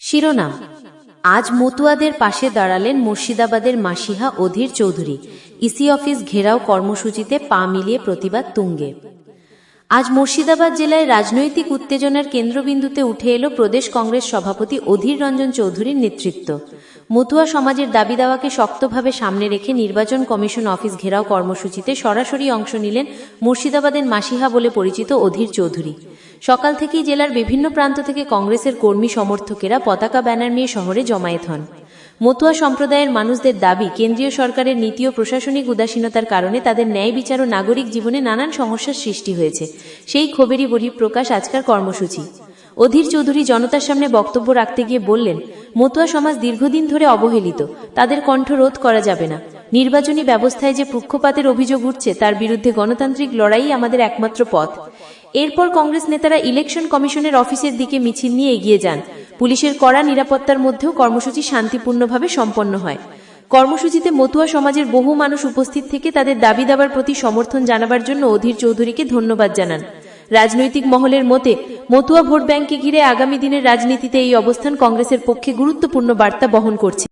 শিরোনাম। আজ মতুয়াদের পাশে দাঁড়ালেন মুর্শিদাবাদের মাসিহা অধীর চৌধুরী। ইসি অফিস ঘেরাও কর্মসূচিতে পা মিলিয়ে প্রতিবাদ তুঙ্গে। আজ মুর্শিদাবাদ জেলায় রাজনৈতিক উত্তেজনার কেন্দ্রবিন্দুতে উঠে এলো প্রদেশ কংগ্রেস সভাপতি অধীর রঞ্জন চৌধুরীর নেতৃত্ব। মতুয়া সমাজের দাবি দাওয়াকে শক্তভাবে সামনে রেখে নির্বাচন কমিশন অফিস ঘেরাও কর্মসূচিতে সরাসরি অংশ নিলেন মুর্শিদাবাদের মাসিহা বলে পরিচিত অধীর চৌধুরী। সকাল থেকেই জেলার বিভিন্ন প্রান্ত থেকে কংগ্রেসের কর্মী সমর্থকেরা পতাকা ব্যানার নিয়ে শহরে জমায়েত হন। মতুয়া সম্প্রদায়ের মানুষদের দাবি, কেন্দ্রীয় সরকারের নীতি ও প্রশাসনিক উদাসীনতার কারণে তাদের ন্যায় বিচার ও নাগরিক জীবনে নানান সমস্যার সৃষ্টি হয়েছে। সেই ক্ষোভেরই বহিঃপ্রকাশ আজকের কর্মসূচি। অধীর চৌধুরী জনতার সামনে বক্তব্য রাখতে গিয়ে বললেন, মতুয়া সমাজ দীর্ঘদিন ধরে অবহেলিত, তাদের কণ্ঠ রোধ করা যাবে না। নির্বাচনী ব্যবস্থায় যে পক্ষপাতের অভিযোগ উঠছে তার বিরুদ্ধে গণতান্ত্রিক লড়াই আমাদের একমাত্র পথ। এরপর কংগ্রেস নেতারা ইলেকশন কমিশনের অফিসের দিকে মিছিল নিয়ে এগিয়ে যান। পুলিশের কড়া নিরাপত্তার মধ্যেও কর্মসূচি শান্তিপূর্ণভাবে সম্পন্ন হয়। কর্মসূচিতে মতুয়া সমাজের বহু মানুষ উপস্থিত থেকে তাদের দাবি দাবার প্রতি সমর্থন জানাবার জন্য অধীর চৌধুরীকে ধন্যবাদ জানান। রাজনৈতিক মহলের মতে, মতুয়া ভোট ব্যাংককে ঘিরে আগামী দিনের রাজনীতিতে এই অবস্থান কংগ্রেসের পক্ষে গুরুত্বপূর্ণ বার্তা বহন করছে।